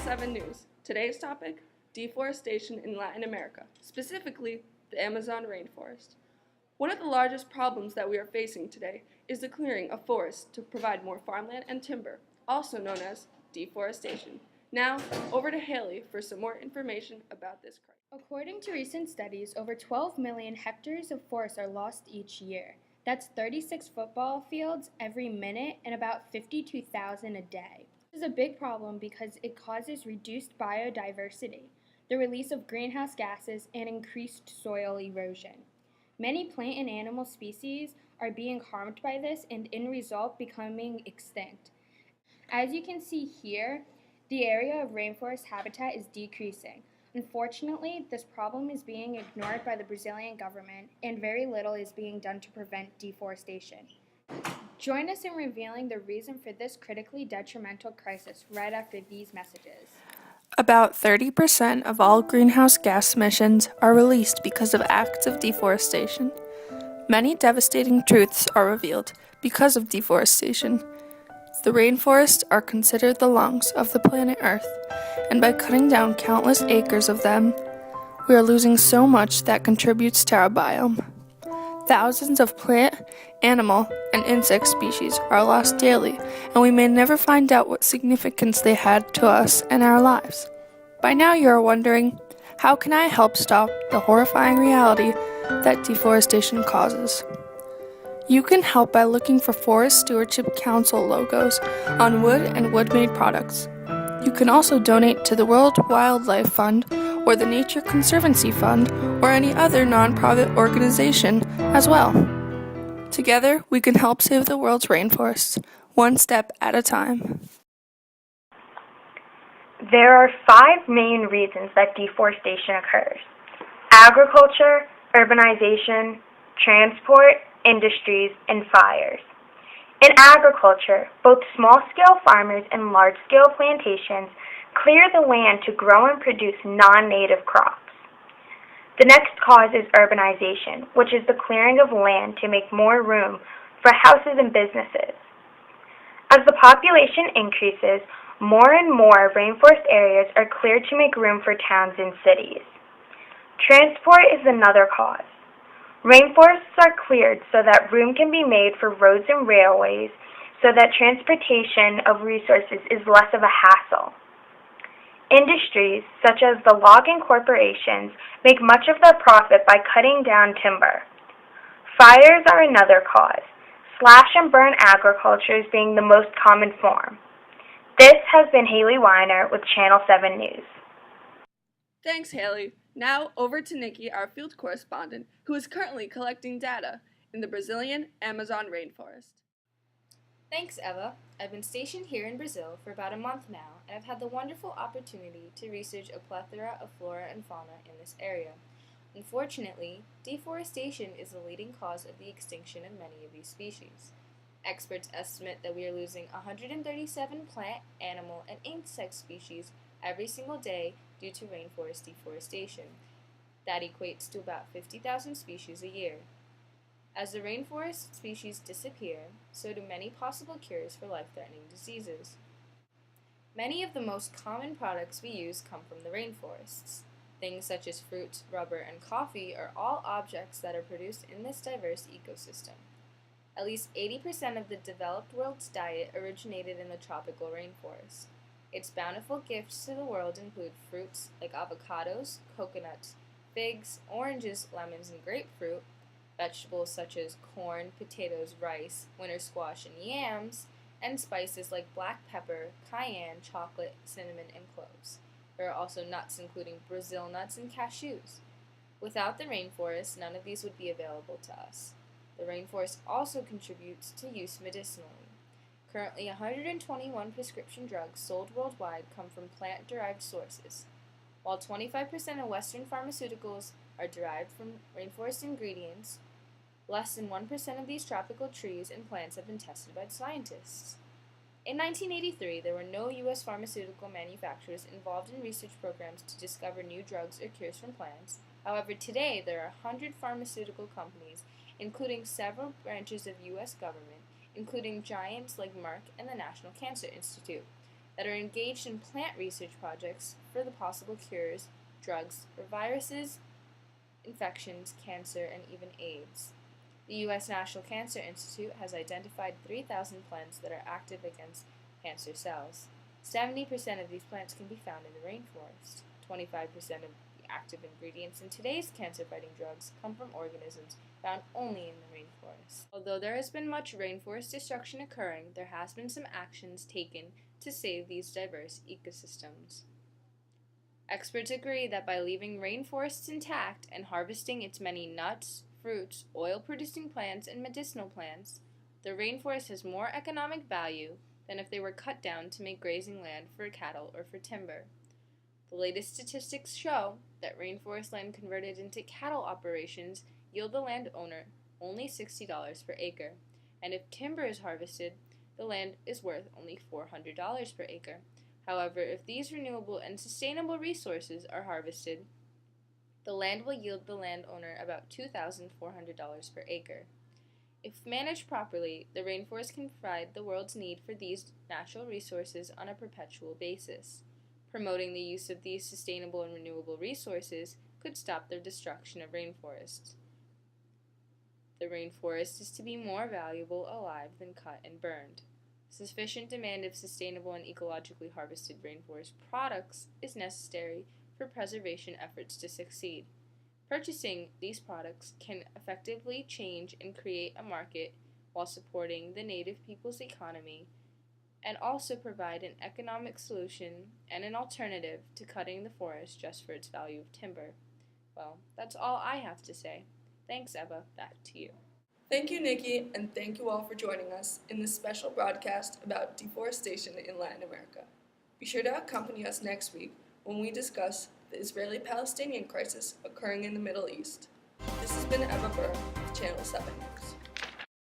7 News. Today's topic, deforestation in Latin America, specifically the Amazon rainforest. One of the largest problems that we are facing today is the clearing of forests to provide more farmland and timber, also known as deforestation. Now, over to Haley for some more information about this crisis. According to recent studies, over 12 million hectares of forests are lost each year. That's 36 football fields every minute and about 52,000 a day. This is a big problem because it causes reduced biodiversity, the release of greenhouse gases, and increased soil erosion. Many plant and animal species are being harmed by this and, in result, becoming extinct. As you can see here, the area of rainforest habitat is decreasing. Unfortunately, this problem is being ignored by the Brazilian government, and very little is being done to prevent deforestation. Join us in revealing the reason for this critically detrimental crisis right after these messages. About 30% of all greenhouse gas emissions are released because of acts of deforestation. Many devastating truths are revealed because of deforestation. The rainforests are considered the lungs of the planet Earth, and by cutting down countless acres of them, we are losing so much that contributes to our biome. Thousands of plant, animal, and insect species are lost daily, and we may never find out what significance they had to us and our lives. By now you are wondering, how can I help stop the horrifying reality that deforestation causes? You can help by looking for Forest Stewardship Council logos on wood and wood-made products. You can also donate to the World Wildlife Fund or the Nature Conservancy Fund or any other nonprofit organization as well. Together, we can help save the world's rainforests, one step at a time. There are 5 main reasons that deforestation occurs: agriculture, urbanization, transport, industries, and fires. In agriculture, both small-scale farmers and large-scale plantations clear the land to grow and produce non-native crops. The next cause is urbanization, which is the clearing of land to make more room for houses and businesses. As the population increases, more and more rainforest areas are cleared to make room for towns and cities. Transport is another cause. Rainforests are cleared so that room can be made for roads and railways so that transportation of resources is less of a hassle. Industries, such as the logging corporations, make much of their profit by cutting down timber. Fires are another cause, slash and burn agriculture being the most common form. This has been Haley Weiner with Channel 7 News. Thanks, Haley. Now over to Nikki, our field correspondent, who is currently collecting data in the Brazilian Amazon rainforest. Thanks, Eva. I've been stationed here in Brazil for about a month now, and I've had the wonderful opportunity to research a plethora of flora and fauna in this area. Unfortunately, deforestation is the leading cause of the extinction of many of these species. Experts estimate that we are losing 137 plant, animal, and insect species every single day due to rainforest deforestation. That equates to about 50,000 species a year. As the rainforest species disappear, so do many possible cures for life-threatening diseases. Many of the most common products we use come from the rainforests. Things such as fruit, rubber, and coffee are all objects that are produced in this diverse ecosystem. At least 80% of the developed world's diet originated in the tropical rainforest. Its bountiful gifts to the world include fruits like avocados, coconuts, figs, oranges, lemons, and grapefruit, vegetables such as corn, potatoes, rice, winter squash, and yams, and spices like black pepper, cayenne, chocolate, cinnamon, and cloves. There are also nuts including Brazil nuts and cashews. Without the rainforest, none of these would be available to us. The rainforest also contributes to use medicinally. Currently, 121 prescription drugs sold worldwide come from plant-derived sources. While 25% of Western pharmaceuticals are derived from rainforest ingredients, less than 1% of these tropical trees and plants have been tested by scientists. In 1983, there were no U.S. pharmaceutical manufacturers involved in research programs to discover new drugs or cures from plants. However, today there are 100 pharmaceutical companies, including several branches of U.S. government, including giants like Merck and the National Cancer Institute, that are engaged in plant research projects for the possible cures, drugs for viruses, infections, cancer, and even AIDS. The U.S. National Cancer Institute has identified 3,000 plants that are active against cancer cells. 70% of these plants can be found in the rainforest. 25% of the active ingredients in today's cancer-fighting drugs come from organisms found only in the rainforest. Although there has been much rainforest destruction occurring, there has been some actions taken to save these diverse ecosystems. Experts agree that by leaving rainforests intact and harvesting its many nuts, fruits, oil-producing plants, and medicinal plants, the rainforest has more economic value than if they were cut down to make grazing land for cattle or for timber. The latest statistics show that rainforest land converted into cattle operations yield the landowner only $60 per acre, and if timber is harvested, the land is worth only $400 per acre. However, if these renewable and sustainable resources are harvested, the land will yield the landowner about $2,400 per acre. If managed properly, the rainforest can provide the world's need for these natural resources on a perpetual basis. Promoting the use of these sustainable and renewable resources could stop the destruction of rainforests. The rainforest is to be more valuable alive than cut and burned. Sufficient demand of sustainable and ecologically harvested rainforest products is necessary for preservation efforts to succeed. Purchasing these products can effectively change and create a market while supporting the native people's economy and also provide an economic solution and an alternative to cutting the forest just for its value of timber. Well, that's all I have to say. Thanks, Eva. Back to you. Thank you, Nikki, and thank you all for joining us in this special broadcast about deforestation in Latin America. Be sure to accompany us next week when we discuss the Israeli-Palestinian crisis occurring in the Middle East. This has been Eva Burr with Channel 7 News.